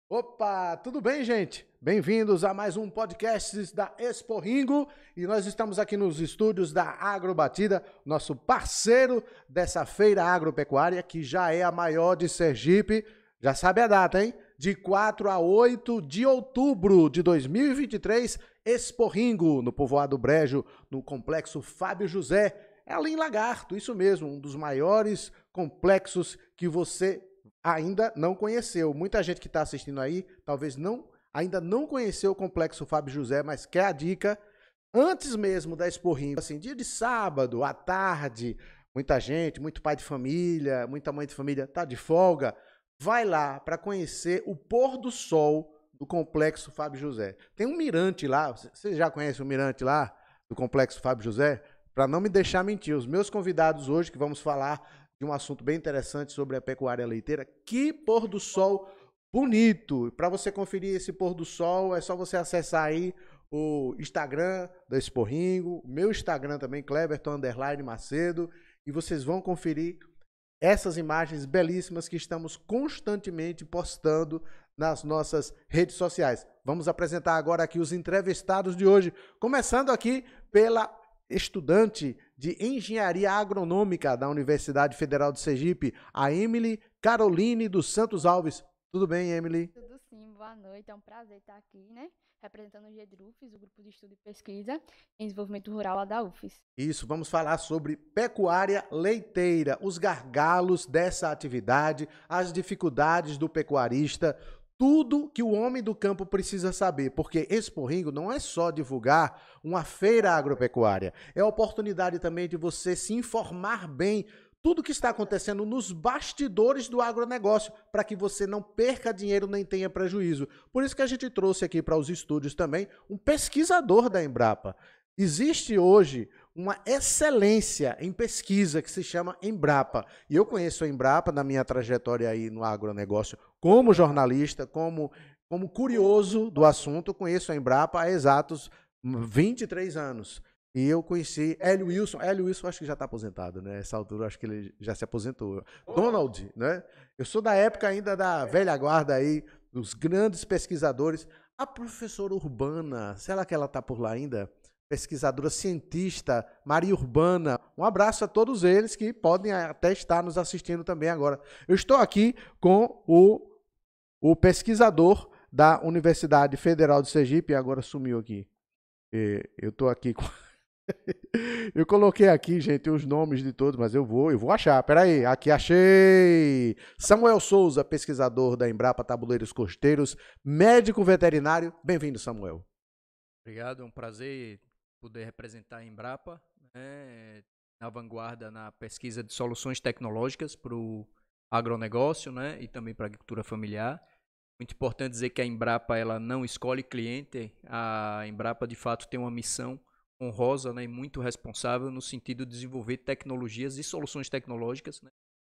Opa, tudo bem, gente? Bem-vindos a mais um podcast da Expo Ringo e nós estamos aqui nos estúdios da Agrobatida, nosso parceiro dessa feira agropecuária que já é a maior de Sergipe. Já sabe a data, hein? De 4 a 8 de outubro de 2023, Expo Ringo, no Povoado Brejo, no Complexo Fábio José. É ali em Lagarto, isso mesmo, um dos maiores complexos que você ainda não conheceu. Muita gente que está assistindo aí, talvez ainda não conheceu o Complexo Fábio José, mas quer a dica. Antes mesmo da Expo Ringo, assim, dia de sábado, à tarde, muita gente, muito pai de família, muita mãe de família tá de folga, vai lá para conhecer o pôr do sol do Complexo Fábio José. Tem um mirante lá, você já conhece o mirante lá do Complexo Fábio José? Para não me deixar mentir, os meus convidados hoje, que vamos falar de um assunto bem interessante sobre a pecuária leiteira. Que pôr do sol bonito! Para você conferir esse pôr do sol, é só você acessar aí o Instagram da Expo Ringo, o meu Instagram também, Cleverton_Macedo, e vocês vão conferir essas imagens belíssimas que estamos constantemente postando nas nossas redes sociais. Vamos apresentar agora aqui os entrevistados de hoje, começando aqui pela estudante de Engenharia Agronômica da Universidade Federal de Sergipe, a Emily Caroline dos Santos Alves. Tudo bem, Emily? Tudo sim, boa noite. É um prazer estar aqui, né? Representando o GEDRUFES, o Grupo de Estudo e Pesquisa em Desenvolvimento Rural lá da UFES. Isso, vamos falar sobre pecuária leiteira, os gargalos dessa atividade, as dificuldades do pecuarista, tudo que o homem do campo precisa saber, porque Expo Ringo não é só divulgar uma feira agropecuária, é a oportunidade também de você se informar bem tudo que está acontecendo nos bastidores do agronegócio, para que você não perca dinheiro nem tenha prejuízo. Por isso que a gente trouxe aqui para os estúdios também um pesquisador da Embrapa. Existe hoje uma excelência em pesquisa que se chama Embrapa. E eu conheço a Embrapa na minha trajetória aí no agronegócio como jornalista, como curioso do assunto, conheço a Embrapa há exatos 23 anos. E eu conheci Hélio Wilson. Hélio Wilson acho que já está aposentado, né? Essa altura acho que ele já se aposentou. Donald, né? Eu sou da época ainda da velha guarda aí, dos grandes pesquisadores. A professora Urbana, será que ela está por lá ainda? Pesquisadora cientista, Maria Urbana. Um abraço a todos eles que podem até estar nos assistindo também agora. Eu estou aqui com o pesquisador da Universidade Federal de Sergipe, agora sumiu aqui. Eu estou aqui com. Eu coloquei aqui, gente, os nomes de todos, mas eu vou achar. Peraí, aqui achei. Samuel Souza, pesquisador da Embrapa Tabuleiros Costeiros, médico veterinário. Bem-vindo, Samuel. Obrigado, é um prazer poder representar a Embrapa, né, na vanguarda na pesquisa de soluções tecnológicas para o agronegócio, né, e também para a agricultura familiar. Muito importante dizer que a Embrapa ela não escolhe cliente, a Embrapa de fato tem uma missão honrosa, né, e muito responsável no sentido de desenvolver tecnologias e soluções tecnológicas, né,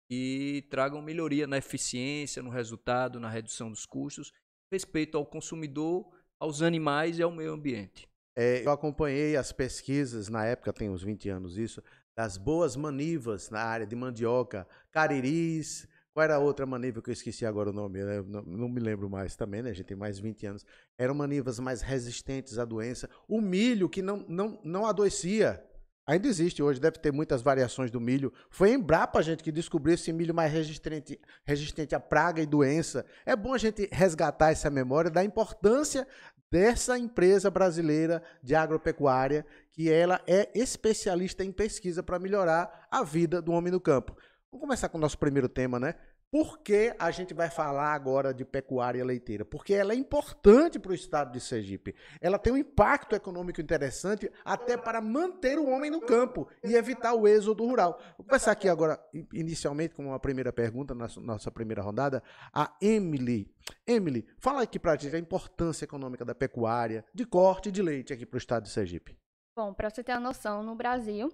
que tragam melhoria na eficiência, no resultado, na redução dos custos, respeito ao consumidor, aos animais e ao meio ambiente. Eu acompanhei as pesquisas, na época, tem uns 20 anos isso, das boas manivas na área de mandioca, cariris, qual era a outra maniva que eu esqueci agora o nome, né? Não me lembro mais também, né? A gente tem mais de 20 anos. Eram manivas mais resistentes à doença. O milho que não adoecia. Ainda existe hoje, deve ter muitas variações do milho. Foi a Embrapa, gente, que descobriu esse milho mais resistente à praga e doença. É bom a gente resgatar essa memória da importância dessa empresa brasileira de agropecuária, que ela é especialista em pesquisa para melhorar a vida do homem no campo. Vamos começar com o nosso primeiro tema, né? Por que a gente vai falar agora de pecuária leiteira? Porque ela é importante para o estado de Sergipe. Ela tem um impacto econômico interessante até para manter o homem no campo e evitar o êxodo rural. Vou começar aqui agora, inicialmente, com uma primeira pergunta, na nossa primeira rodada, a Emily. Emily, fala aqui para a gente a importância econômica da pecuária, de corte e de leite aqui para o estado de Sergipe. Bom, para você ter uma noção, no Brasil,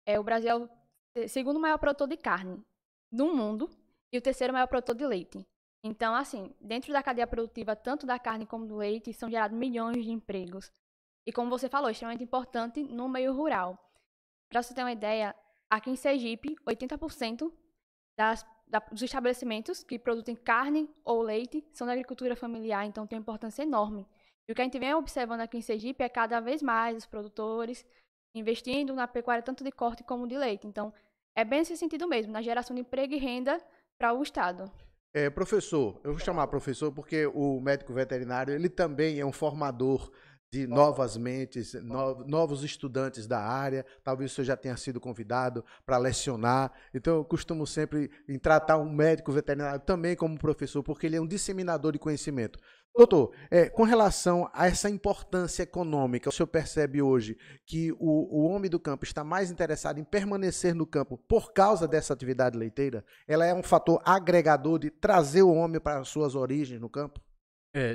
o Brasil é o segundo maior produtor de carne do mundo e o terceiro maior produtor de leite. Então, assim, dentro da cadeia produtiva, tanto da carne como do leite, são gerados milhões de empregos. E como você falou, é extremamente importante no meio rural. Para você ter uma ideia, aqui em Sergipe, 80% dos estabelecimentos que produzem carne ou leite são da agricultura familiar, então tem uma importância enorme. E o que a gente vem observando aqui em Sergipe é cada vez mais os produtores investindo na pecuária tanto de corte como de leite. Então, é bem nesse sentido mesmo, na geração de emprego e renda para o Estado. Professor, eu vou chamar professor porque o médico veterinário, ele também é um formador de novas mentes, novos estudantes da área. Talvez você já tenha sido convidado para lecionar. Então, eu costumo sempre tratar um médico veterinário também como professor, porque ele é um disseminador de conhecimento. Doutor, com relação a essa importância econômica, o senhor percebe hoje que o homem do campo está mais interessado em permanecer no campo por causa dessa atividade leiteira? Ela é um fator agregador de trazer o homem para as suas origens no campo?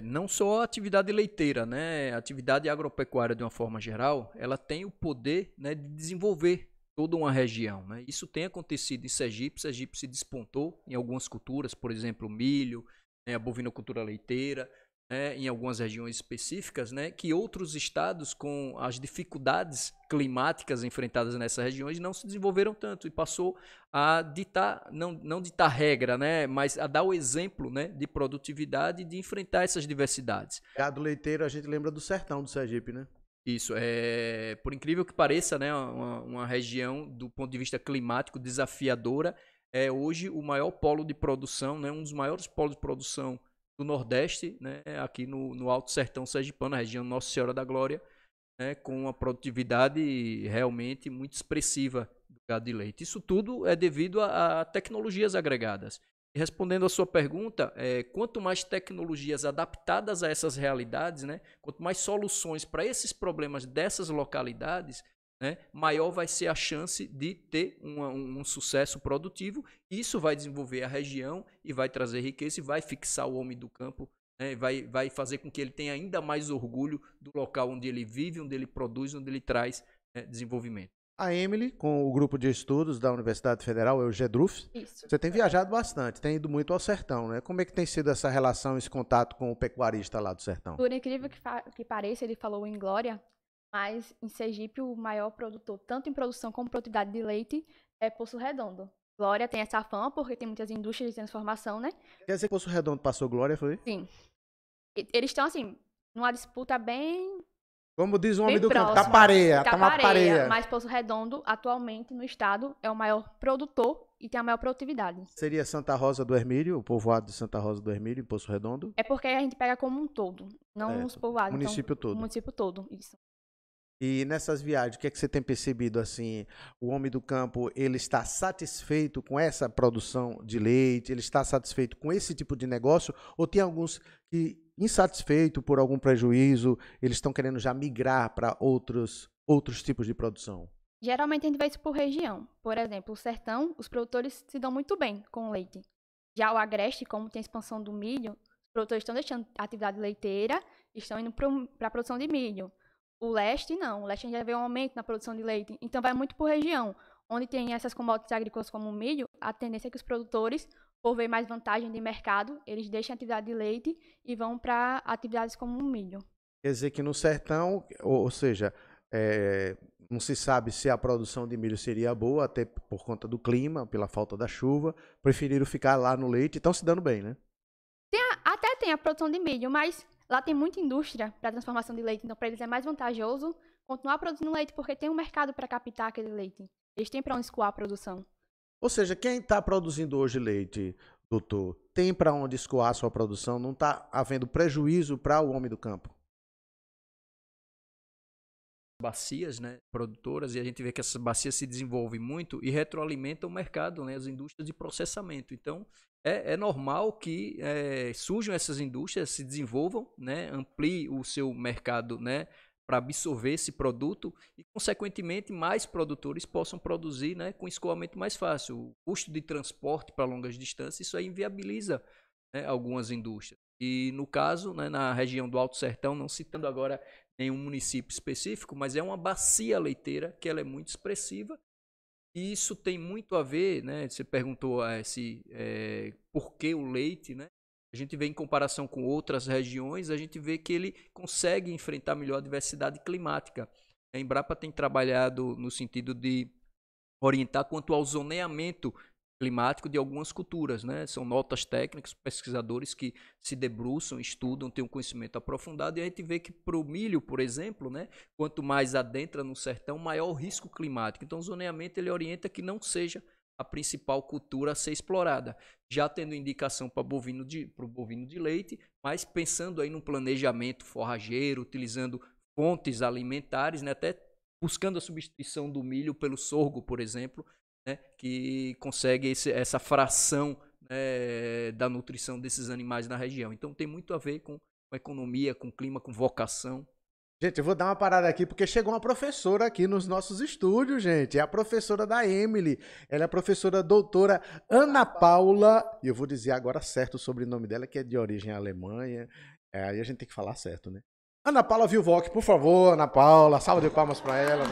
Não só a atividade leiteira, né? A atividade agropecuária, de uma forma geral, ela tem o poder, né, de desenvolver toda uma região, né? Isso tem acontecido em Sergipe. Sergipe se despontou em algumas culturas, por exemplo, milho, né, a bovinocultura leiteira, né, em algumas regiões específicas, né, que outros estados, com as dificuldades climáticas enfrentadas nessas regiões, não se desenvolveram tanto e passou a ditar, não ditar regra, né, mas a dar o exemplo, né, de produtividade e de enfrentar essas diversidades. Gado leiteiro, a gente lembra do sertão do Sergipe, né? Isso, por incrível que pareça, né, uma região do ponto de vista climático desafiadora, é hoje o maior polo de produção, né, um dos maiores polos de produção do Nordeste, né, aqui no Alto Sertão Sergipano, na região Nossa Senhora da Glória, né, com uma produtividade realmente muito expressiva do gado de leite. Isso tudo é devido a tecnologias agregadas. E respondendo a sua pergunta, quanto mais tecnologias adaptadas a essas realidades, né, quanto mais soluções para esses problemas dessas localidades, né, maior vai ser a chance de ter um sucesso produtivo. Isso vai desenvolver a região e vai trazer riqueza e vai fixar o homem do campo, né, vai fazer com que ele tenha ainda mais orgulho do local onde ele vive, onde ele produz, onde ele traz, né, desenvolvimento. A Emily, com o grupo de estudos da Universidade Federal, o GEDRUF, Isso. você tem viajado bastante, tem ido muito ao sertão, né? Como é que tem sido essa relação, esse contato com o pecuarista lá do sertão? Por incrível que pareça, ele falou em Glória, mas em Sergipe o maior produtor, tanto em produção como produtividade de leite, é Poço Redondo. Glória tem essa fama porque tem muitas indústrias de transformação, né? Quer dizer que Poço Redondo passou Glória, foi? Sim. Eles estão, assim, numa disputa bem Como diz o homem do campo, próxima. tá uma pareia. Mas Poço Redondo, atualmente, no estado, é o maior produtor e tem a maior produtividade. Seria Santa Rosa do Hermílio, o povoado de Santa Rosa do Hermílio, em Poço Redondo? É porque a gente pega como um todo, não os povoados. O município todo. O município todo, isso. E nessas viagens, o que é que você tem percebido, assim, o homem do campo, ele está satisfeito com essa produção de leite, ele está satisfeito com esse tipo de negócio, ou tem alguns que, insatisfeito por algum prejuízo, eles estão querendo já migrar para outros tipos de produção? Geralmente a gente vê isso por região. Por exemplo, o sertão, os produtores se dão muito bem com o leite. Já o agreste, como tem a expansão do milho, os produtores estão deixando a atividade leiteira e estão indo para a produção de milho. O leste, não. O leste a gente já vê um aumento na produção de leite. Então, vai muito por região. Onde tem essas commodities agrícolas como o milho, a tendência é que os produtores, por ver mais vantagem de mercado, eles deixem a atividade de leite e vão para atividades como o milho. Quer dizer que no sertão, ou seja, não se sabe se a produção de milho seria boa, até por conta do clima, pela falta da chuva, preferiram ficar lá no leite e estão se dando bem, né? Até tem a produção de milho, mas lá tem muita indústria para transformação de leite, então para eles é mais vantajoso continuar produzindo leite porque tem um mercado para captar aquele leite. Eles têm para onde escoar a produção. Ou seja, quem está produzindo hoje leite, doutor, tem para onde escoar a sua produção, não está havendo prejuízo para o homem do campo? Bacias, né, produtoras, e a gente vê que essas bacias se desenvolvem muito e retroalimentam o mercado, né, as indústrias de processamento. Então, é normal que surjam essas indústrias, se desenvolvam, né, ampliem o seu mercado, né, para absorver esse produto e, consequentemente, mais produtores possam produzir, né, com escoamento mais fácil. O custo de transporte para longas distâncias, isso aí inviabiliza, né, algumas indústrias. E, no caso, né, na região do Alto Sertão, não citando agora nenhum município específico, mas é uma bacia leiteira que ela é muito expressiva. E isso tem muito a ver, né? Você perguntou por que o leite, né? A gente vê em comparação com outras regiões, a gente vê que ele consegue enfrentar melhor a diversidade climática. A Embrapa tem trabalhado no sentido de orientar quanto ao zoneamento climático de algumas culturas, né? São notas técnicas, pesquisadores que se debruçam, estudam, têm um conhecimento aprofundado, e a gente vê que para o milho, por exemplo, né, quanto mais adentra no sertão, maior o risco climático. Então o zoneamento ele orienta que não seja a principal cultura a ser explorada, já tendo indicação para o bovino de leite, mas pensando aí num planejamento forrageiro, utilizando fontes alimentares, né, até buscando a substituição do milho pelo sorgo, por exemplo, né, que consegue essa fração, né, da nutrição desses animais na região. Então tem muito a ver com economia, com clima, com vocação. Gente, eu vou dar uma parada aqui, porque chegou uma professora aqui nos nossos estúdios, gente. É a professora da Emily. Ela é a professora doutora Ana Paula, e eu vou dizer agora certo o sobrenome dela, que é de origem Alemanha. Aí a gente tem que falar certo, né? Ana Paula Vilvock, por favor, Ana Paula. Salva de palmas para ela.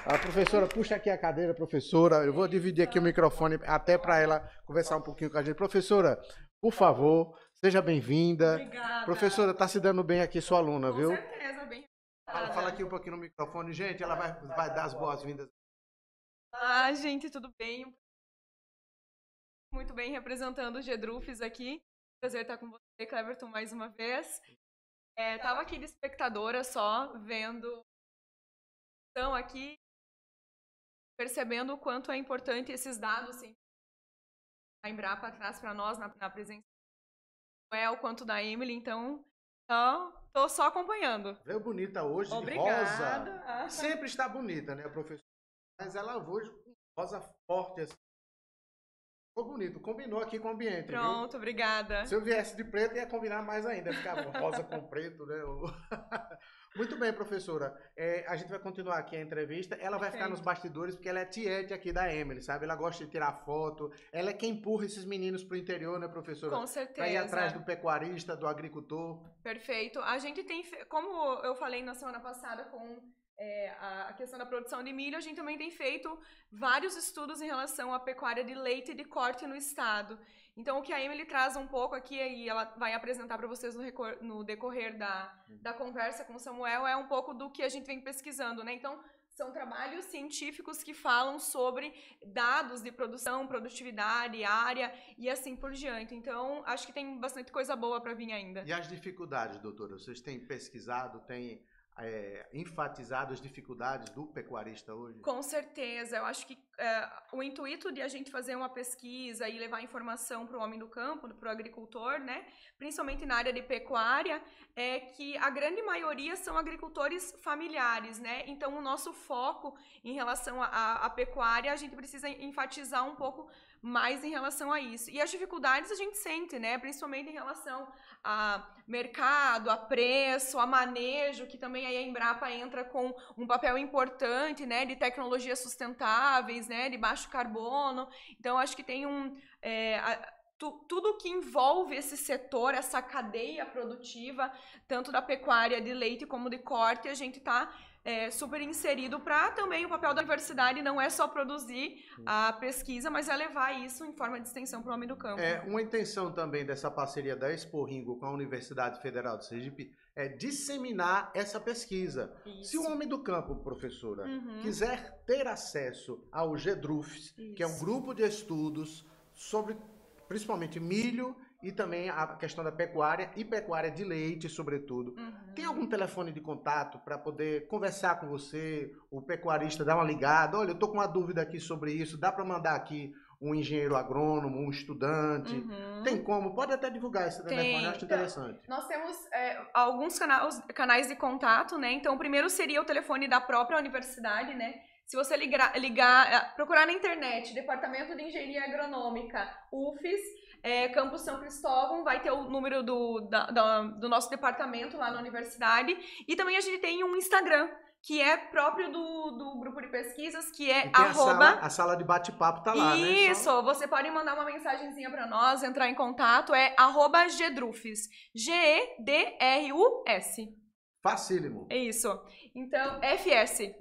A professora, puxa aqui a cadeira, professora. Eu vou dividir aqui o microfone até para ela conversar um pouquinho com a gente. Professora, por favor, seja bem-vinda. Obrigada. Professora, tá se dando bem aqui, sua aluna, viu? Com certeza, bem. Fala aqui um pouquinho no microfone, gente. Ela vai dar as boas-vindas. Ah, gente, tudo bem? Muito bem representando o Gedrufes aqui. Prazer estar com você, Cleverton, mais uma vez. Tava aqui de espectadora só, vendo. Estão aqui, percebendo o quanto é importante esses dados, assim, a Embrapa traz para nós na presença do El, quanto da Emily, então tô só acompanhando. Veio bonita hoje, Obrigada. de rosa. Sempre está bonita, né, professora? Mas ela hoje com rosa forte, assim. Ficou bonito, combinou aqui com o ambiente. Pronto, viu? Obrigada. Se eu viesse de preto, ia combinar mais ainda. Ficava rosa com preto, né? Muito bem, professora. A gente vai continuar aqui a entrevista. Ela vai ficar nos bastidores, porque ela é tiete aqui da Emily, sabe? Ela gosta de tirar foto. Ela é quem empurra esses meninos pro interior, né, professora? Com certeza. Pra ir atrás do pecuarista, do agricultor. Perfeito. A gente tem, como eu falei na semana passada com a questão da produção de milho, a gente também tem feito vários estudos em relação à pecuária de leite e de corte no estado. Então, o que a Emily traz um pouco aqui, e ela vai apresentar para vocês no decorrer da conversa com o Samuel, é um pouco do que a gente vem pesquisando, né? Então, são trabalhos científicos que falam sobre dados de produção, produtividade, área e assim por diante. Então, acho que tem bastante coisa boa para vir ainda. E as dificuldades, doutora? Vocês têm pesquisado, têm enfatizado as dificuldades do pecuarista hoje? Com certeza. Eu acho que o intuito de a gente fazer uma pesquisa e levar informação para o homem do campo, para o agricultor, né, principalmente na área de pecuária, é que a grande maioria são agricultores familiares, né? Então, o nosso foco em relação à pecuária, a gente precisa enfatizar um pouco mais em relação a isso. E as dificuldades a gente sente, né? Principalmente em relação a mercado, a preço, a manejo, que também aí a Embrapa entra com um papel importante, né? De tecnologias sustentáveis, né? De baixo carbono. Então, acho que tem tudo que envolve esse setor, essa cadeia produtiva, tanto da pecuária de leite como de corte, a gente está super inserido para também o papel da universidade não é só produzir a pesquisa, mas é levar isso em forma de extensão para o homem do campo. Uma intenção também dessa parceria da Expo Ringo com a Universidade Federal de Sergipe é disseminar essa pesquisa. Isso. Se o homem do campo, professora, quiser ter acesso ao Gedrufes, que é um grupo de estudos sobre principalmente milho e também a questão da pecuária e pecuária de leite, sobretudo. Tem algum telefone de contato para poder conversar com você, o pecuarista dar uma ligada? Olha, eu estou com uma dúvida aqui sobre isso, dá para mandar aqui um engenheiro agrônomo, um estudante? Tem como? Pode até divulgar esse telefone, eu acho interessante. Nós temos alguns canais de contato, né? Então, o primeiro seria o telefone da própria universidade, né? Se você procurar na internet, Departamento de Engenharia Agronômica, UFES, Campus São Cristóvão, vai ter o número do nosso departamento lá na universidade. E também a gente tem um Instagram, que é próprio do grupo de pesquisas, que é a sala de bate-papo tá lá, né? Isso, você pode mandar uma mensagenzinha para nós, entrar em contato, @Gedrufes, Gedrus. Facílimo. É isso. Então, FS.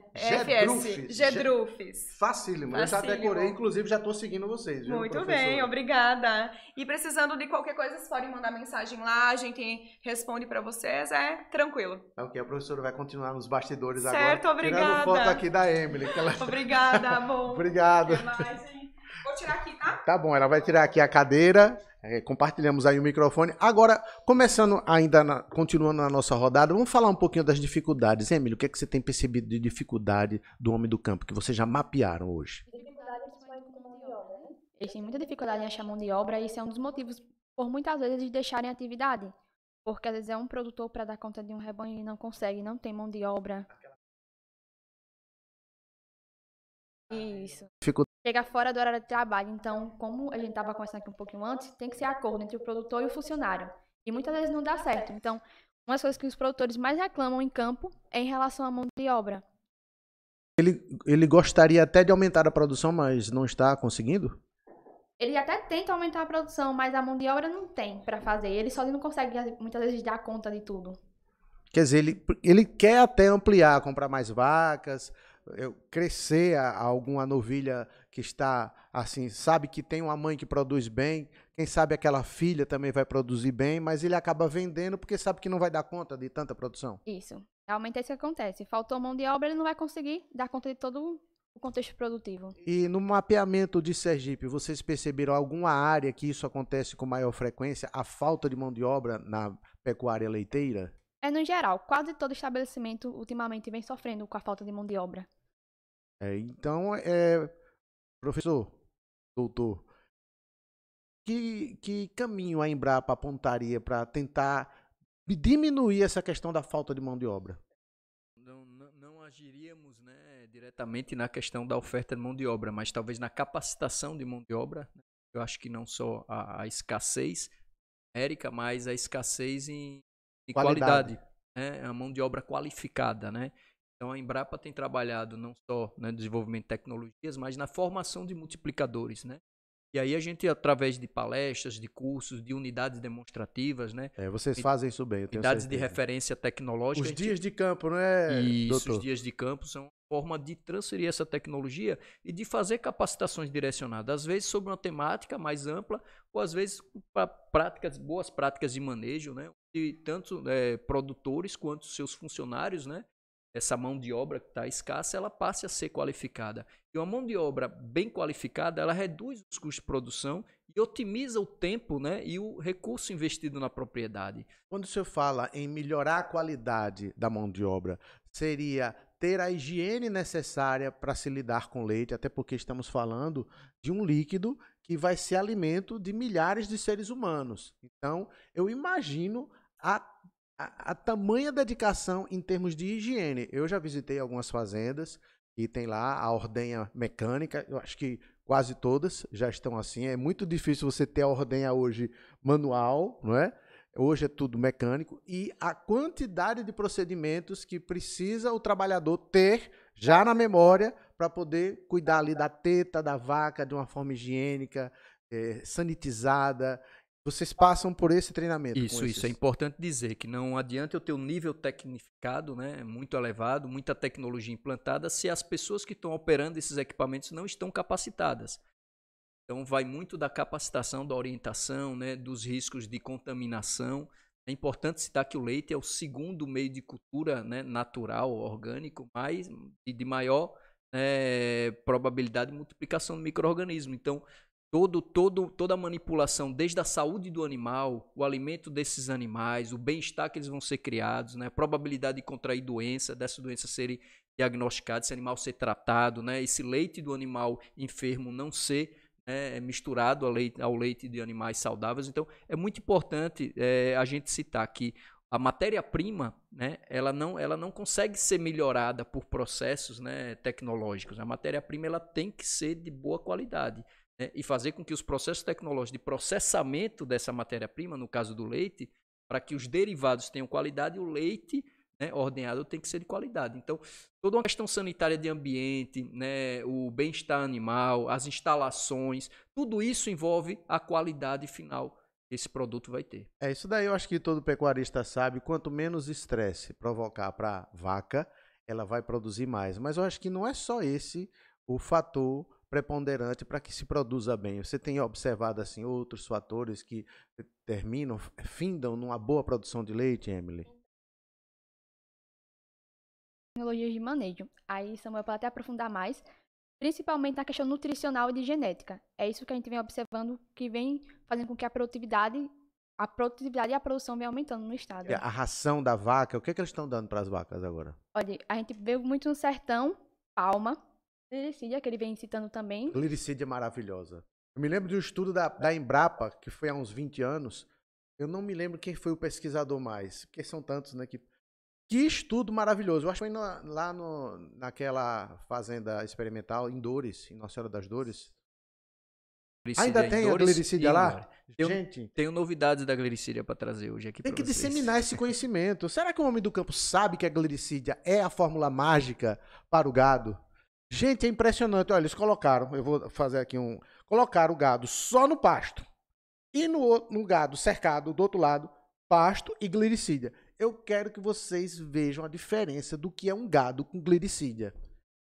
Gedrufes. Facílimo. Eu já decorei, inclusive já estou seguindo vocês, viu, Muito professora? bem, obrigada. E precisando de qualquer coisa, vocês podem mandar mensagem lá, a gente responde para vocês, tranquilo. Ok, a professora vai continuar nos bastidores certo, agora. Obrigada. Tirando foto aqui da Emily. Obrigada, bom. Obrigado. Até mais, hein? Vou tirar aqui, tá? Tá bom, ela vai tirar aqui a cadeira, compartilhamos aí o microfone. Agora, começando ainda, continuando na nossa rodada, vamos falar um pouquinho das dificuldades. Emílio, o que é que você tem percebido de dificuldade do homem do campo, que vocês já mapearam hoje? Dificuldade principalmente com mão de obra, né? Eles têm muita dificuldade em achar mão de obra e isso é um dos motivos por muitas vezes eles deixarem a atividade. Porque às vezes é um produtor para dar conta de um rebanho e não consegue, não tem mão de obra. Isso. Chega fora do horário de trabalho. Então, como a gente estava conversando aqui um pouquinho antes, tem que ser acordo entre o produtor e o funcionário. E muitas vezes não dá certo. Então, uma das coisas que os produtores mais reclamam em campo é em relação à mão de obra. Ele gostaria até de aumentar a produção, mas não está conseguindo? Ele até tenta aumentar a produção, mas a mão de obra não tem para fazer. Ele só não consegue, muitas vezes, dar conta de tudo. Quer dizer, ele quer até ampliar, comprar mais vacas, crescer alguma novilha que está assim, sabe que tem uma mãe que produz bem, quem sabe aquela filha também vai produzir bem, mas ele acaba vendendo porque sabe que não vai dar conta de tanta produção. Isso. Realmente é isso que acontece. Faltou mão de obra, ele não vai conseguir dar conta de todo o contexto produtivo. E no mapeamento de Sergipe, vocês perceberam alguma área que isso acontece com maior frequência, a falta de mão de obra na pecuária leiteira? No geral, quase todo estabelecimento ultimamente vem sofrendo com a falta de mão de obra. Então, professor, doutor, que caminho a Embrapa apontaria para tentar diminuir essa questão da falta de mão de obra? Não agiríamos, né, diretamente na questão da oferta de mão de obra, mas talvez na capacitação de mão de obra. Eu acho que não só a escassez numérica, mas a escassez em qualidade, né, a mão de obra qualificada, né? Então a Embrapa tem trabalhado não só no desenvolvimento de tecnologias, mas na formação de multiplicadores, né? E aí a gente, através de palestras, de cursos, de unidades demonstrativas, né? Vocês fazem isso bem, eu tenho unidades certeza. de referência tecnológica. Os dias de campo, não é, Isso, doutor? os dias de campo são uma forma de transferir essa tecnologia e de fazer capacitações direcionadas, às vezes sobre uma temática mais ampla, ou às vezes para boas práticas de manejo, né? E tanto produtores quanto seus funcionários, né? Essa mão de obra que está escassa, ela passe a ser qualificada. E uma mão de obra bem qualificada, ela reduz os custos de produção e otimiza o tempo, né, e o recurso investido na propriedade. Quando o senhor fala em melhorar a qualidade da mão de obra, seria ter a higiene necessária para se lidar com leite, até porque estamos falando de um líquido que vai ser alimento de milhares de seres humanos. Então, eu imagino a tamanha dedicação em termos de higiene. Eu já visitei algumas fazendas e tem lá a ordenha mecânica, eu acho que quase todas já estão assim. É muito difícil você ter a ordenha hoje manual, não é? Hoje é tudo mecânico. E a quantidade de procedimentos que precisa o trabalhador ter já na memória para poder cuidar ali da teta da vaca de uma forma higiênica, sanitizada. Vocês passam por esse treinamento? Isso é importante dizer, que não adianta eu ter um nível tecnificado, né, muito elevado, muita tecnologia implantada, se as pessoas que estão operando esses equipamentos não estão capacitadas. Então vai muito da capacitação, da orientação, né, dos riscos de contaminação. É importante citar que o leite é o segundo meio de cultura, né, natural, orgânico, mas de maior probabilidade de multiplicação do micro-organismo. Então, toda a manipulação, desde a saúde do animal, o alimento desses animais, o bem-estar que eles vão ser criados, né, a probabilidade de contrair doença, dessa doença serem diagnosticadas, esse animal ser tratado, né, esse leite do animal enfermo não ser misturado ao leite de animais saudáveis. Então, é muito importante a gente citar que a matéria-prima, né, ela não consegue ser melhorada por processos, né, tecnológicos. A matéria-prima ela tem que ser de boa qualidade, né, e fazer com que os processos tecnológicos de processamento dessa matéria-prima, no caso do leite, para que os derivados tenham qualidade, o leite, né, ordenhado tem que ser de qualidade. Então, toda uma questão sanitária de ambiente, né, o bem-estar animal, as instalações, tudo isso envolve a qualidade final que esse produto vai ter. Isso daí eu acho que todo pecuarista sabe, quanto menos estresse provocar para a vaca, ela vai produzir mais. Mas eu acho que não é só esse o fator preponderante para que se produza bem. Você tem observado assim outros fatores que findam numa boa produção de leite, Emily? Tecnologias de manejo. Aí Samuel pode até aprofundar mais, principalmente na questão nutricional e de genética. É isso que a gente vem observando, que vem fazendo com que a produtividade e a produção venham aumentando no estado. A ração da vaca, o que é que eles estão dando para as vacas agora? Olha, a gente vê muito no sertão, palma, glicídia, que ele vem citando também. Glicídia é maravilhosa. Eu me lembro de um estudo da Embrapa, que foi há uns 20 anos. Eu não me lembro quem foi o pesquisador mais, porque são tantos, né? Que estudo maravilhoso. Eu acho que foi naquela fazenda experimental em Dores, em Nossa Senhora das Dores. Ainda tem a glicídia lá? Gente, tenho novidades da glicídia para trazer hoje aqui tem para que vocês. disseminar esse conhecimento. Será que o homem do campo sabe que a glicídia é a fórmula mágica para o gado? Gente, é impressionante. Olha, eles colocaram, eu vou fazer aqui colocaram o gado só no pasto. E no gado cercado, do outro lado, pasto e glicídia. Eu quero que vocês vejam a diferença do que é um gado com glicídia.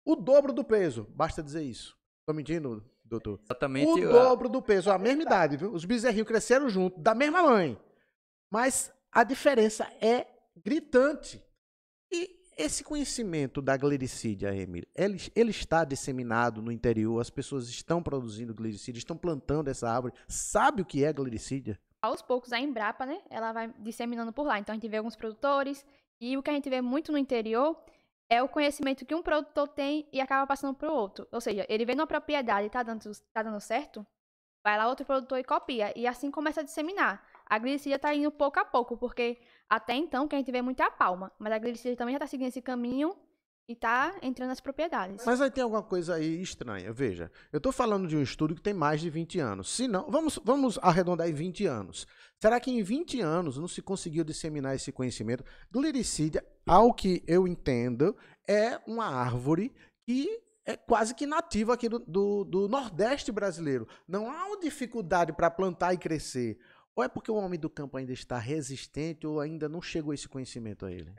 O dobro do peso, basta dizer isso. Estou mentindo, doutor? Exatamente. O dobro do peso, a mesma idade, viu? Os bezerrinhos cresceram junto, da mesma mãe. Mas a diferença é gritante. E esse conhecimento da glicídia, Emílio, ele está disseminado no interior, as pessoas estão produzindo glicídia, estão plantando essa árvore. Sabe o que é glicídia? Aos poucos, a Embrapa, né, ela vai disseminando por lá. Então, a gente vê alguns produtores, e o que a gente vê muito no interior é o conhecimento que um produtor tem e acaba passando para o outro. Ou seja, ele vê numa propriedade e tá dando certo, vai lá outro produtor e copia. E assim começa a disseminar. A glicídia tá indo pouco a pouco, porque até então o que a gente vê muito é a palma. Mas a glicídia também já tá seguindo esse caminho e tá entrando nas propriedades. Mas aí tem alguma coisa aí estranha. Veja, eu estou falando de um estudo que tem mais de 20 anos. Se não, vamos arredondar em 20 anos. Será que em 20 anos não se conseguiu disseminar esse conhecimento? Glicídia, ao que eu entendo, é uma árvore que é quase que nativa aqui do Nordeste brasileiro. Não há uma dificuldade para plantar e crescer. Ou é porque o homem do campo ainda está resistente ou ainda não chegou esse conhecimento a ele?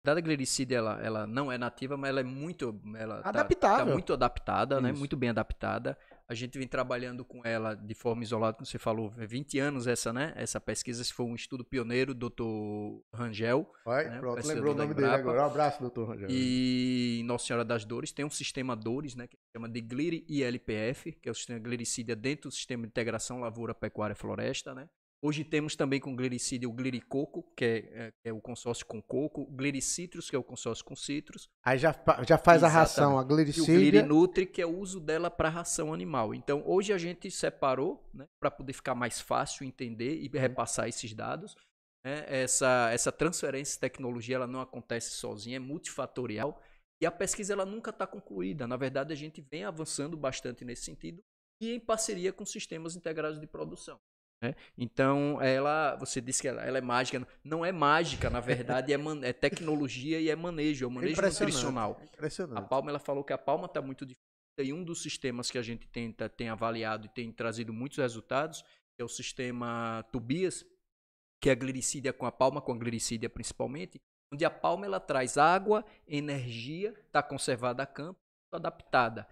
A glicídia, ela não é nativa, mas ela é muito adaptável. Tá muito adaptada, né? Isso. Muito bem adaptada. A gente vem trabalhando com ela de forma isolada, como você falou, 20 anos essa pesquisa. Esse foi um estudo pioneiro, Dr. Rangel. Vai, né? pronto, lembrou o nome dele agora. Um abraço, doutor Rangel. E Nossa Senhora das Dores tem um sistema Dores, né? Que se chama de GLIRI ILPF, que é o sistema glicídia dentro do sistema de integração lavoura, pecuária, floresta, né? Hoje temos também com glicídia o gliricoco, que é o consórcio com coco, o gliricitrus, que é o consórcio com citros. Aí já faz a ração, a glicídia. E o glirinutri, que é o uso dela para ração animal. Então, hoje a gente separou, né, para poder ficar mais fácil entender e repassar esses dados. Né? Essa transferência de tecnologia ela não acontece sozinha, é multifatorial. E a pesquisa ela nunca está concluída. Na verdade, a gente vem avançando bastante nesse sentido e em parceria com sistemas integrados de produção. Então, você disse que ela é mágica. Não é mágica, na verdade, é tecnologia e é manejo nutricional. Impressionante. A Palma, ela falou que a Palma está muito difícil. E um dos sistemas que a gente tem avaliado e tem trazido muitos resultados é o sistema Tobias, que é a glicídia com a Palma, com a glicídia principalmente, onde a Palma ela traz água, energia, está conservada a campo, adaptada,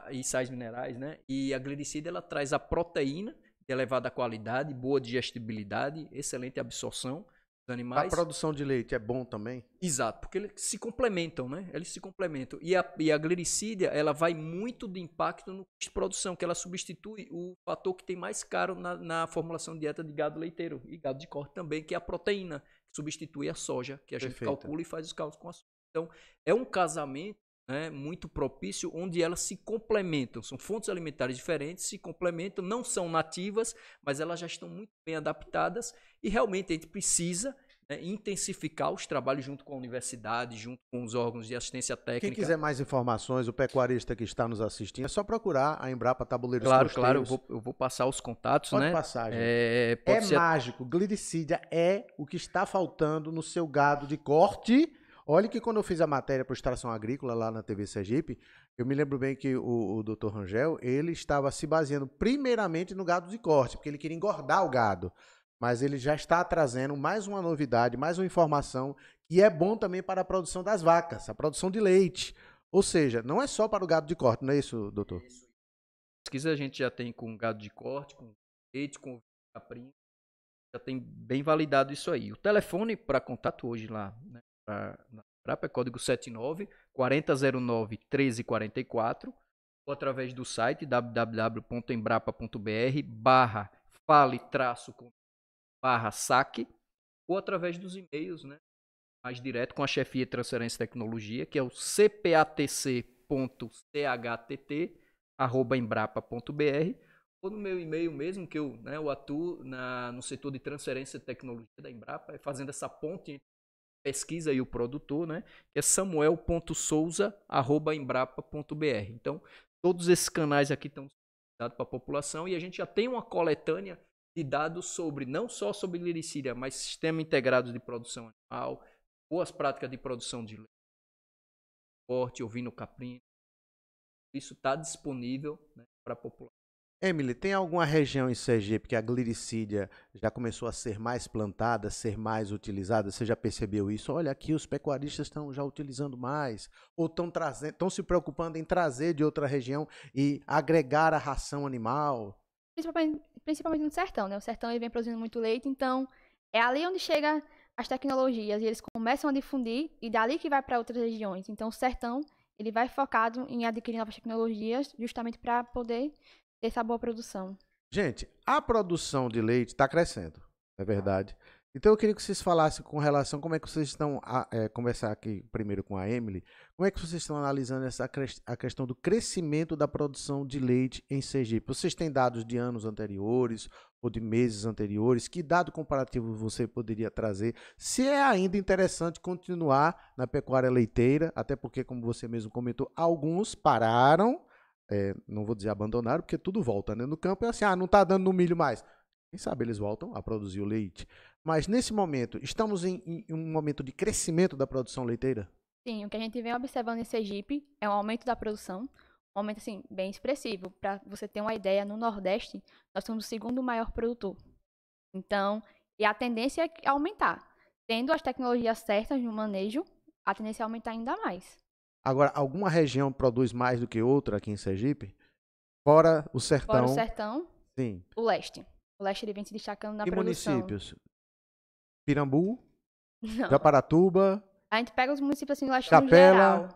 e sais minerais, né? E a glicídia ela traz a proteína, de elevada qualidade, boa digestibilidade, excelente absorção dos animais. A produção de leite é bom também? Exato, porque eles se complementam, né? Eles se complementam. E a glicídia, ela vai muito de impacto no custo de produção, que ela substitui o fator que tem mais caro na formulação de dieta de gado leiteiro e gado de corte também, que é a proteína, que substitui a soja, que a gente calcula e faz os cálculos com a soja. Então, é um casamento, né, muito propício, onde elas se complementam. São fontes alimentares diferentes, se complementam, não são nativas, mas elas já estão muito bem adaptadas e realmente a gente precisa, né, intensificar os trabalhos junto com a universidade, junto com os órgãos de assistência técnica. Quem quiser mais informações, o pecuarista que está nos assistindo, é só procurar a Embrapa Tabuleiros Costeiros. Claro, eu vou passar os contatos. Pode né? passar, gente. É mágico. Glicídia é o que está faltando no seu gado de corte. Olha que quando eu fiz a matéria para Extração Agrícola lá na TV Sergipe, eu me lembro bem que o Dr. Rangel, ele estava se baseando primeiramente no gado de corte, porque ele queria engordar o gado. Mas ele já está trazendo mais uma novidade, mais uma informação que é bom também para a produção das vacas, a produção de leite. Ou seja, não é só para o gado de corte, não é isso, doutor? Pesquisa a gente já tem com gado de corte, com leite, com caprim, já tem bem validado isso aí. O telefone para contato hoje lá, né, Embrapa, é código 79-4009-1344, ou através do site www.embrapa.br/fale-saque, ou através dos e-mails, né, mais direto com a chefia de transferência e tecnologia, que é o cpatc.chtt@embrapa.br, ou no meu e-mail mesmo, que eu atuo no setor de transferência de tecnologia da Embrapa, fazendo essa ponte entre a pesquisa e o produtor, né, que é samuel.souza@embrapa.br. Então, todos esses canais aqui estão dados para a população e a gente já tem uma coletânea de dados sobre, não só sobre liricília, mas sistema integrado de produção animal, boas práticas de produção de leite, corte, ovino caprino. Isso está disponível, né, para a população. Emily, tem alguma região em Sergipe que a gliricídia já começou a ser mais plantada, ser mais utilizada? Você já percebeu isso? Olha, aqui os pecuaristas estão já utilizando mais, ou estão se preocupando em trazer de outra região e agregar a ração animal? Principalmente no sertão, né? O sertão ele vem produzindo muito leite, então é ali onde chega as tecnologias e eles começam a difundir e dali que vai para outras regiões. Então o sertão ele vai focado em adquirir novas tecnologias justamente para poder ter essa boa produção. Gente, a produção de leite está crescendo, é verdade. Então eu queria que vocês falassem com relação a como é que vocês estão, conversar aqui primeiro com a Emily, como é que vocês estão analisando a questão do crescimento da produção de leite em Sergipe. Vocês têm dados de anos anteriores ou de meses anteriores? Que dado comparativo você poderia trazer? Se é ainda interessante continuar na pecuária leiteira, até porque, como você mesmo comentou, alguns pararam, não vou dizer abandonaram, porque tudo volta, né? No campo é assim, não está dando no milho mais. Quem sabe eles voltam a produzir o leite. Mas nesse momento, estamos em um momento de crescimento da produção leiteira? Sim, o que a gente vem observando em Sergipe é um aumento da produção, um aumento assim, bem expressivo. Para você ter uma ideia, no Nordeste, nós somos o segundo maior produtor. Então, e a tendência é aumentar. Tendo as tecnologias certas no manejo, a tendência é aumentar ainda mais. Agora, alguma região produz mais do que outra aqui em Sergipe? Fora o sertão? Fora o sertão, sim. O leste. O leste ele vem se destacando na produção. E municípios? Pirambu? Não. Japaratuba? A gente pega os municípios assim, o leste Capela. no geral.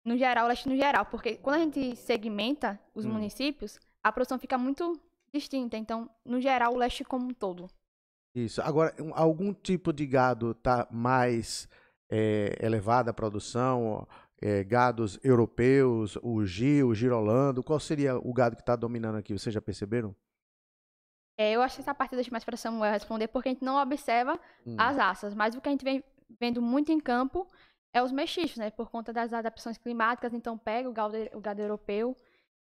No geral, o leste no geral. Porque quando a gente segmenta os municípios, a produção fica muito distinta. Então, no geral, o leste como um todo. Isso. Agora, algum tipo de gado está mais elevada a produção? Gados europeus, o girolando? Qual seria o gado que está dominando aqui? Vocês já perceberam? Eu acho que essa parte deixa mais para Samuel responder, porque a gente não observa as raças. Mas o que a gente vem vendo muito em campo é os mestiços, né? Por conta das adaptações climáticas. Então, pega o gado europeu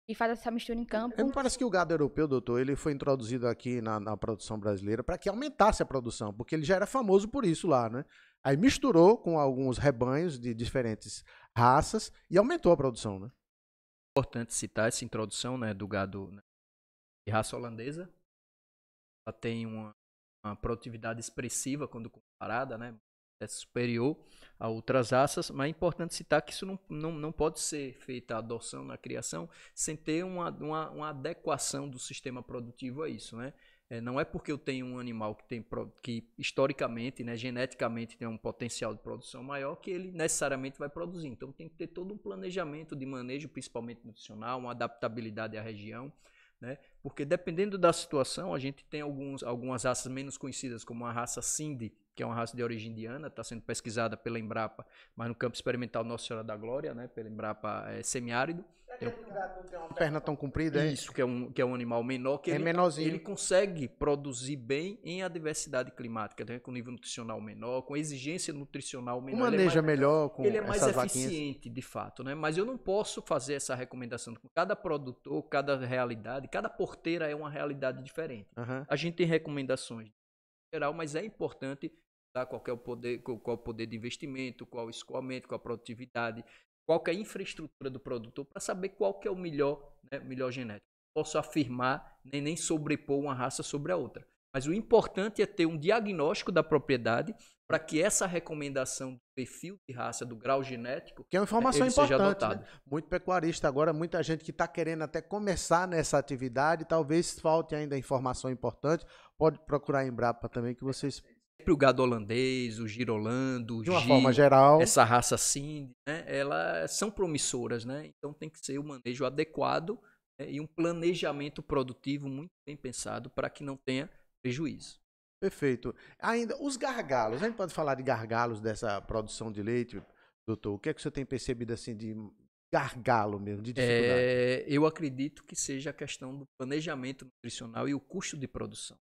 e faz essa mistura em campo. Me parece que o gado europeu, doutor, ele foi introduzido aqui na produção brasileira para que aumentasse a produção, porque ele já era famoso por isso lá, né? Aí misturou com alguns rebanhos de diferentes raças e aumentou a produção, né? É importante citar essa introdução, né, do gado, né, de raça holandesa. Ela tem uma produtividade expressiva quando comparada, né? É superior a outras raças, mas é importante citar que isso não pode ser feita a adoção na criação sem ter uma adequação do sistema produtivo a isso, né? Não é porque eu tenho um animal que historicamente, né, geneticamente tem um potencial de produção maior que ele necessariamente vai produzir. Então tem que ter todo um planejamento de manejo, principalmente nutricional, uma adaptabilidade à região, né? Porque dependendo da situação, a gente tem algumas raças menos conhecidas, como a raça Sindhi, que é uma raça de origem indiana, está sendo pesquisada pela Embrapa, mas no campo experimental Nossa Senhora da Glória, né, pela Embrapa semiárido. Tem uma perna tão comprida, Isso, que é um animal menor, que ele consegue produzir bem em adversidade climática, né, com nível nutricional menor, com exigência nutricional menor. O manejo é melhor com ele é mais essas eficiente, vaquinhas. de fato, né? Mas eu não posso fazer essa recomendação com cada produtor, cada realidade, cada porteira é uma realidade diferente. A gente tem recomendações em geral, mas é importante dar qual o poder de investimento, qual o escoamento, qual a produtividade, qual que é a infraestrutura do produtor para saber qual que é o melhor, né, melhor genético. Não posso afirmar nem sobrepor uma raça sobre a outra. Mas o importante é ter um diagnóstico da propriedade para que essa recomendação do perfil de raça, do grau genético, que é uma informação importante, né? Muito pecuarista agora, muita gente que está querendo até começar nessa atividade, talvez falte ainda informação importante. Pode procurar a Embrapa também que vocês o gado holandês, o girolando, o De uma forma geral. essa raça Sind, né, elas são promissoras, né? Então tem que ser o manejo adequado, né, e um planejamento produtivo muito bem pensado para que não tenha prejuízo. Perfeito. Ainda, os gargalos, a gente pode falar de gargalos dessa produção de leite, doutor? O que é que você tem percebido assim de gargalo mesmo, de dificuldade? Eu acredito que seja a questão do planejamento nutricional e o custo de produção.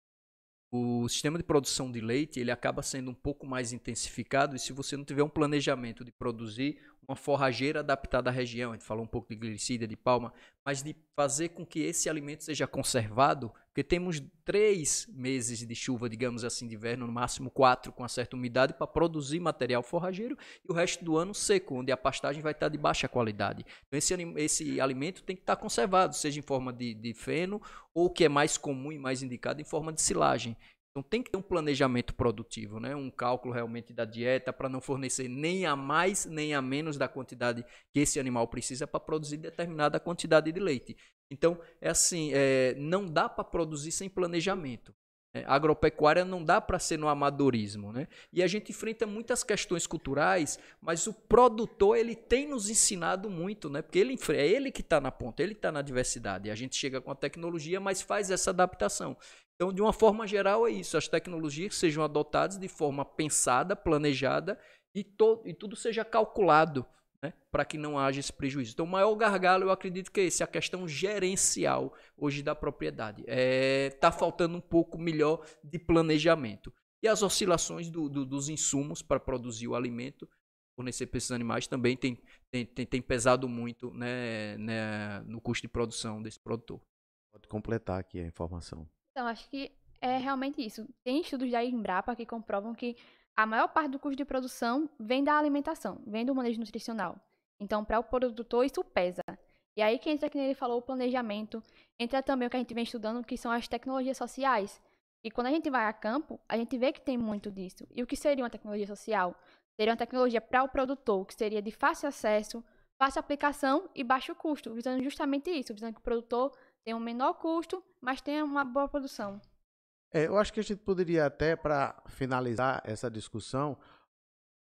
O sistema de produção de leite ele acaba sendo um pouco mais intensificado e se você não tiver um planejamento de produzir uma forrageira adaptada à região, a gente falou um pouco de glicídia, de palma, mas de fazer com que esse alimento seja conservado, porque temos 3 meses de chuva, digamos assim, de inverno, no máximo 4, com uma certa umidade, para produzir material forrageiro e o resto do ano seco, onde a pastagem vai estar de baixa qualidade. Então esse alimento tem que estar conservado, seja em forma de feno ou, o que é mais comum e mais indicado, em forma de silagem. Então tem que ter um planejamento produtivo, né? Um cálculo realmente da dieta para não fornecer nem a mais nem a menos da quantidade que esse animal precisa para produzir determinada quantidade de leite. Então é assim, não dá para produzir sem planejamento. A agropecuária não dá para ser no amadorismo, né? E a gente enfrenta muitas questões culturais, mas o produtor ele tem nos ensinado muito, né? Porque é ele que está na ponta, ele está na diversidade. A gente chega com a tecnologia, mas faz essa adaptação. Então, de uma forma geral, é isso. As tecnologias sejam adotadas de forma pensada, planejada e tudo seja calculado, né, para que não haja esse prejuízo. Então, o maior gargalo, eu acredito que é esse, a questão gerencial hoje da propriedade. Está faltando um pouco melhor de planejamento. E as oscilações dos insumos para produzir o alimento, fornecer para esses animais, também tem pesado muito, né, no custo de produção desse produtor. Pode completar aqui a informação. Então, acho que é realmente isso. Tem estudos da Embrapa que comprovam que a maior parte do custo de produção vem da alimentação, vem do manejo nutricional. Então, para o produtor, isso pesa. E aí que entra, que ele falou, o planejamento. Entra também o que a gente vem estudando, que são as tecnologias sociais. E quando a gente vai a campo, a gente vê que tem muito disso. E o que seria uma tecnologia social? Seria uma tecnologia para o produtor, que seria de fácil acesso, fácil aplicação e baixo custo, visando justamente isso, visando que o produtor tem um menor custo, mas tem uma boa produção. Eu acho que a gente poderia até, para finalizar essa discussão,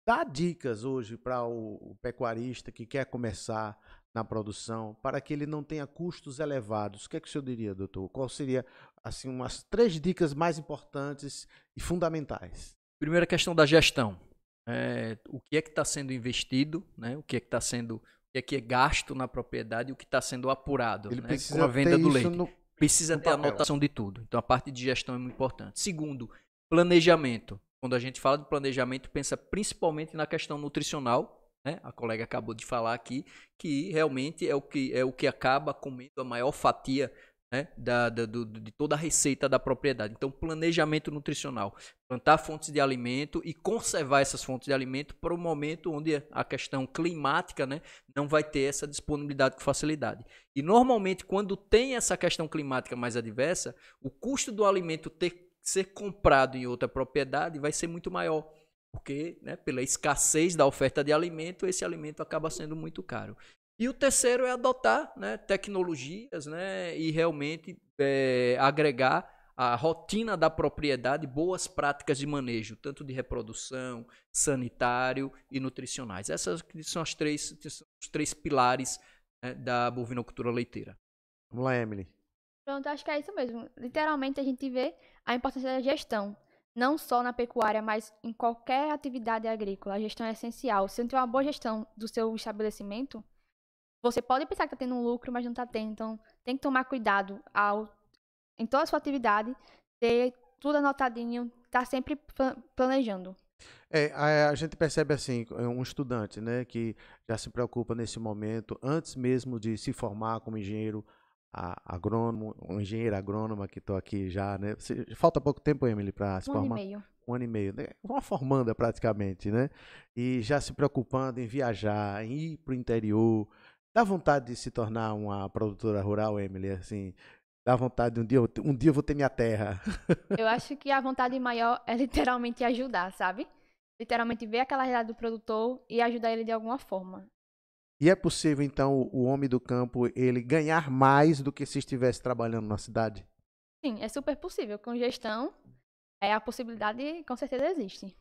dar dicas hoje para o pecuarista que quer começar na produção, para que ele não tenha custos elevados. O que é que o senhor diria, doutor? Qual seria, assim, umas 3 dicas mais importantes e fundamentais? Primeira questão da gestão. O que é que está sendo investido, né? O que é que é gasto na propriedade e o que está sendo apurado, Ele né? precisa Com a venda ter do isso leite. Precisa no ter papel. anotação de tudo. Então a parte de gestão é muito importante. Segundo, planejamento. Quando a gente fala de planejamento, pensa principalmente na questão nutricional, né? A colega acabou de falar aqui que realmente é o que acaba comendo a maior fatia, né, de toda a receita da propriedade. Então, planejamento nutricional, plantar fontes de alimento e conservar essas fontes de alimento para o momento onde a questão climática, né, não vai ter essa disponibilidade com facilidade. E normalmente, quando tem essa questão climática mais adversa, o custo do alimento ser comprado em outra propriedade vai ser muito maior, porque, né, pela escassez da oferta de alimento, esse alimento acaba sendo muito caro. E o terceiro é adotar, né, tecnologias, né, e realmente agregar a rotina da propriedade, boas práticas de manejo, tanto de reprodução, sanitário e nutricionais. Essas são os 3 pilares, né, da bovinocultura leiteira. Vamos lá, Emily. Pronto, acho que é isso mesmo. Literalmente, a gente vê a importância da gestão. Não só na pecuária, mas em qualquer atividade agrícola. A gestão é essencial. Se você não tiver uma boa gestão do seu estabelecimento, você pode pensar que está tendo um lucro, mas não está tendo. Então, tem que tomar cuidado em toda a sua atividade, ter tudo anotadinho, estar sempre planejando. A gente percebe assim, um estudante, né, que já se preocupa nesse momento, antes mesmo de se formar como engenheiro agrônomo, um engenheiro agrônoma, que estou aqui já, né? Falta pouco tempo, Emily, para se 1 ano e formar? meio. 1 ano e meio, né? Uma formanda praticamente, né? E já se preocupando em viajar, em ir para o interior. Dá vontade de se tornar uma produtora rural, Emily? Assim, dá vontade de um dia eu vou ter minha terra. Eu acho que a vontade maior é literalmente ajudar, sabe? Literalmente ver aquela realidade do produtor e ajudar ele de alguma forma. E é possível, então, o homem do campo ele ganhar mais do que se estivesse trabalhando na cidade? Sim, é super possível. Com gestão, a possibilidade com certeza existe.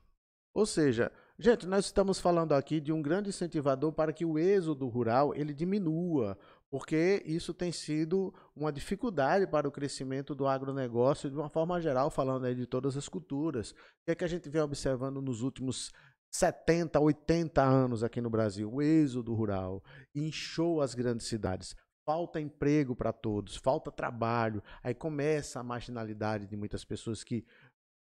Ou seja, gente, nós estamos falando aqui de um grande incentivador para que o êxodo rural ele diminua, porque isso tem sido uma dificuldade para o crescimento do agronegócio de uma forma geral, falando aí de todas as culturas. O que é que a gente vem observando nos últimos 70, 80 anos aqui no Brasil? O êxodo rural inchou as grandes cidades. Falta emprego para todos, falta trabalho, aí começa a marginalidade de muitas pessoas que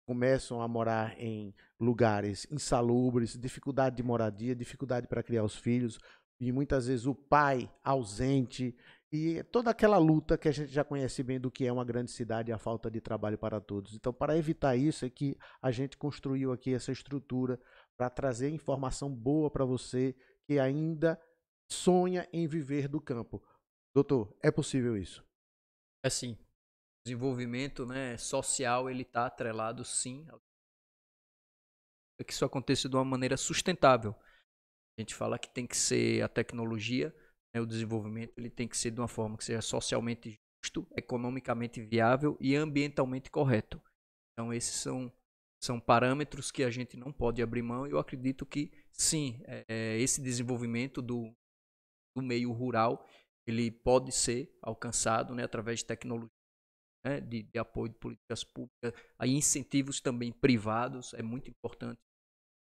começam a morar em lugares insalubres, dificuldade de moradia, dificuldade para criar os filhos, e muitas vezes o pai ausente, e toda aquela luta que a gente já conhece bem do que é uma grande cidade e a falta de trabalho para todos. Então, para evitar isso, é que a gente construiu aqui essa estrutura para trazer informação boa para você que ainda sonha em viver do campo. Doutor, é possível isso? É sim. O desenvolvimento, né, social, ele está atrelado, sim, a que isso aconteça de uma maneira sustentável. A gente fala que tem que ser a tecnologia, né, o desenvolvimento, ele tem que ser de uma forma que seja socialmente justo, economicamente viável e ambientalmente correto. Então, esses são parâmetros que a gente não pode abrir mão. E eu acredito que, sim, esse desenvolvimento do meio rural, ele pode ser alcançado, né, através de tecnologia, né, de apoio de políticas públicas, aí incentivos também privados, é muito importante.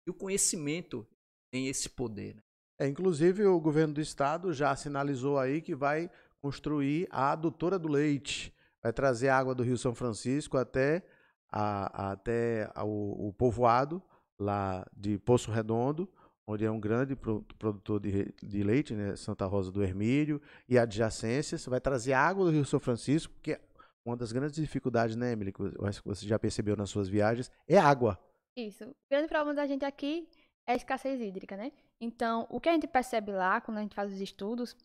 E o conhecimento tem esse poder, né? Inclusive, o governo do estado já sinalizou aí que vai construir a adutora do leite. Vai trazer água do Rio São Francisco até o povoado lá de Poço Redondo, onde é um grande produtor de leite, né? Santa Rosa do Hermílio e adjacências. Vai trazer água do Rio São Francisco, porque uma das grandes dificuldades, né, Emily, que eu acho que você já percebeu nas suas viagens, é água. Isso. O grande problema da gente aqui é a escassez hídrica, né? Então, o que a gente percebe lá, quando a gente faz os estudos,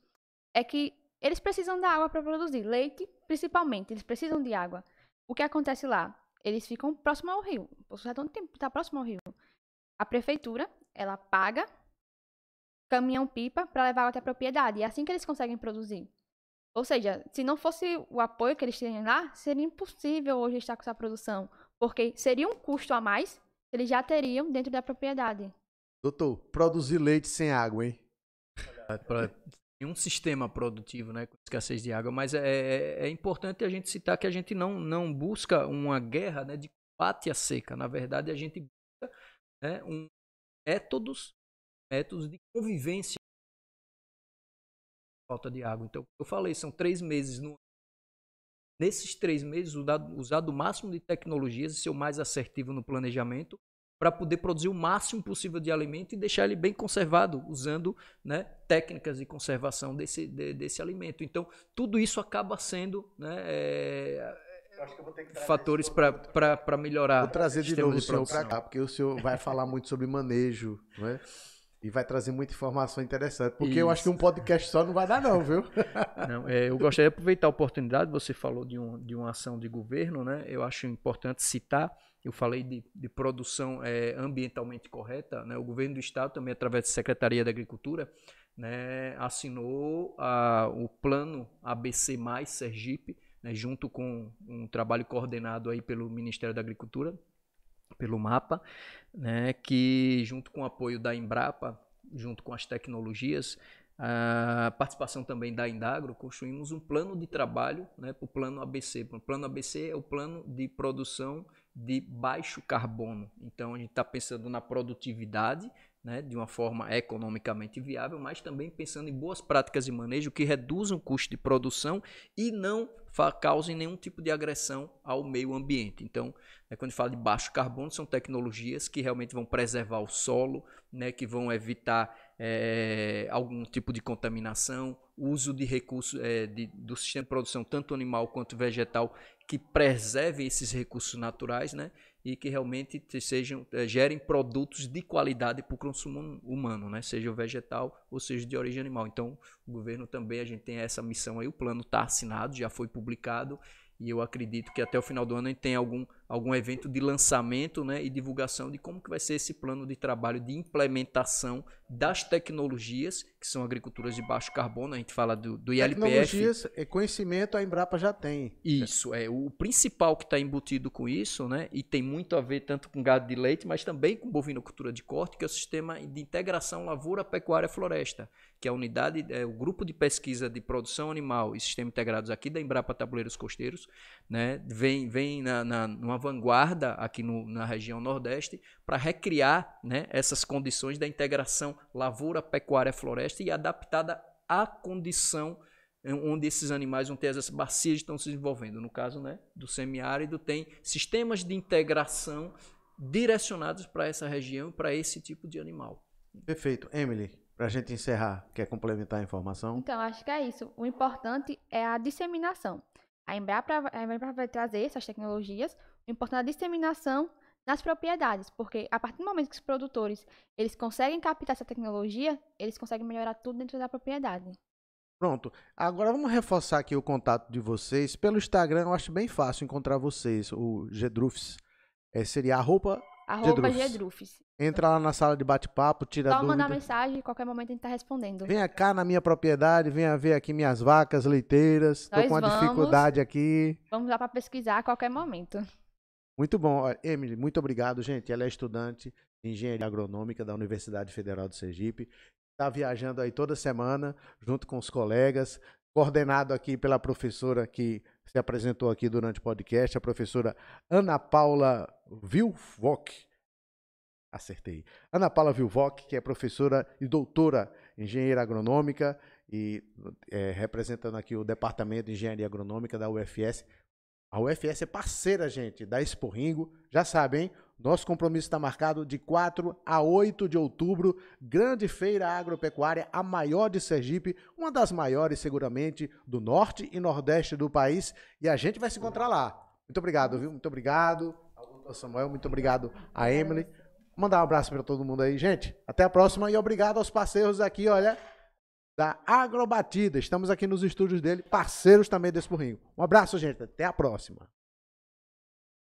é que eles precisam da água para produzir. Leite, principalmente, eles precisam de água. O que acontece lá? Eles ficam próximo ao rio. O Sertão está próximo ao rio. A prefeitura, ela paga caminhão-pipa para levar água até a propriedade. E é assim que eles conseguem produzir. Ou seja, se não fosse o apoio que eles têm lá, seria impossível hoje estar com essa produção. Porque seria um custo a mais que eles já teriam dentro da propriedade. Doutor, produzir leite sem água, hein? Em um sistema produtivo, né, com escassez de água, mas é importante a gente citar que a gente não busca uma guerra, né, de combate à seca. Na verdade, a gente busca, né, métodos de convivência com a falta de água. Então, eu falei, são 3 meses. Nesses 3 meses, usar do máximo de tecnologias e ser o mais assertivo no planejamento para poder produzir o máximo possível de alimento e deixar ele bem conservado, usando, né, técnicas de conservação desse alimento. Então, tudo isso acaba sendo, né, fatores para melhorar. Vou trazer de novo o senhor para cá, porque o senhor vai falar muito sobre manejo, né? E vai trazer muita informação interessante, porque Isso. eu acho que um podcast só não vai dar não, viu? Não, eu gostaria de aproveitar a oportunidade, você falou de uma ação de governo, né? Eu acho importante citar, eu falei de produção ambientalmente correta, né? O governo do estado, também através da Secretaria da Agricultura, né, assinou o plano ABC+, Sergipe, né, junto com um trabalho coordenado aí pelo Ministério da Agricultura, pelo MAPA, né, que junto com o apoio da Embrapa, junto com as tecnologias, a participação também da Indagro, construímos um plano de trabalho, né, para o plano ABC. O plano ABC é o plano de produção de baixo carbono. Então, a gente está pensando na produtividade, né, de uma forma economicamente viável, mas também pensando em boas práticas de manejo que reduzam o custo de produção e não causem nenhum tipo de agressão ao meio ambiente. Então, quando a gente fala de baixo carbono, são tecnologias que realmente vão preservar o solo, né, que vão evitar algum tipo de contaminação, uso de recursos do sistema de produção, tanto animal quanto vegetal, que preservem esses recursos naturais, né, e que realmente gerem produtos de qualidade para o consumo humano, né, seja vegetal ou seja de origem animal. Então, o governo também, a gente tem essa missão aí, o plano está assinado, já foi publicado, e eu acredito que até o final do ano a gente tem algum evento de lançamento, né, e divulgação de como que vai ser esse plano de trabalho de implementação das tecnologias, que são agriculturas de baixo carbono, a gente fala do ILPF. Tecnologias e conhecimento a Embrapa já tem. Isso, o principal que está embutido com isso, né, e tem muito a ver tanto com gado de leite, mas também com bovinocultura de corte, que é o sistema de integração lavoura, pecuária, floresta, que é a unidade, o grupo de pesquisa de produção animal e sistema integrados aqui da Embrapa Tabuleiros Costeiros, né, vem numa vanguarda aqui na região Nordeste para recriar, né, essas condições da integração lavoura, pecuária, floresta e adaptada à condição onde esses animais vão ter essas bacias estão se desenvolvendo. No caso, né, do semiárido, tem sistemas de integração direcionados para essa região, para esse tipo de animal. Perfeito. Emily, para a gente encerrar, quer complementar a informação? Então, acho que é isso. O importante é a disseminação. A Embrapa vai trazer essas tecnologias, o importante é a disseminação nas propriedades, porque a partir do momento que os produtores eles conseguem captar essa tecnologia, eles conseguem melhorar tudo dentro da propriedade. Pronto. Agora vamos reforçar aqui o contato de vocês. Pelo Instagram eu acho bem fácil encontrar vocês, o Gedrufs. Seria @Gedrufs. @Gedrufs. Entra lá na sala de bate-papo, tira Só dúvida. mandar mensagem, qualquer momento a gente tá respondendo. Venha cá na minha propriedade, venha ver aqui minhas vacas leiteiras. Estou Nós com uma vamos. dificuldade aqui. Vamos lá para pesquisar a qualquer momento. Muito bom. Olha, Emily, muito obrigado, gente. Ela é estudante de Engenharia Agronômica da Universidade Federal de Sergipe. Está viajando aí toda semana, junto com os colegas, coordenado aqui pela professora que se apresentou aqui durante o podcast, a professora Ana Paula Vilvock. Acertei. Ana Paula Vilvock, que é professora e doutora em engenharia agronômica e representando aqui o Departamento de Engenharia Agronômica da UFS. A UFS é parceira, gente, da Expo Ringo. Já sabem, hein? Nosso compromisso está marcado de 4 a 8 de outubro. Grande feira agropecuária, a maior de Sergipe, uma das maiores, seguramente, do norte e nordeste do país. E a gente vai se encontrar lá. Muito obrigado, viu? Muito obrigado ao Samuel, muito obrigado a Emily. Vou mandar um abraço para todo mundo aí, gente. Até a próxima e obrigado aos parceiros aqui, olha, da Agrobatida. Estamos aqui nos estúdios dele, parceiros também desse Expo Ringo. Um abraço, gente. Até a próxima.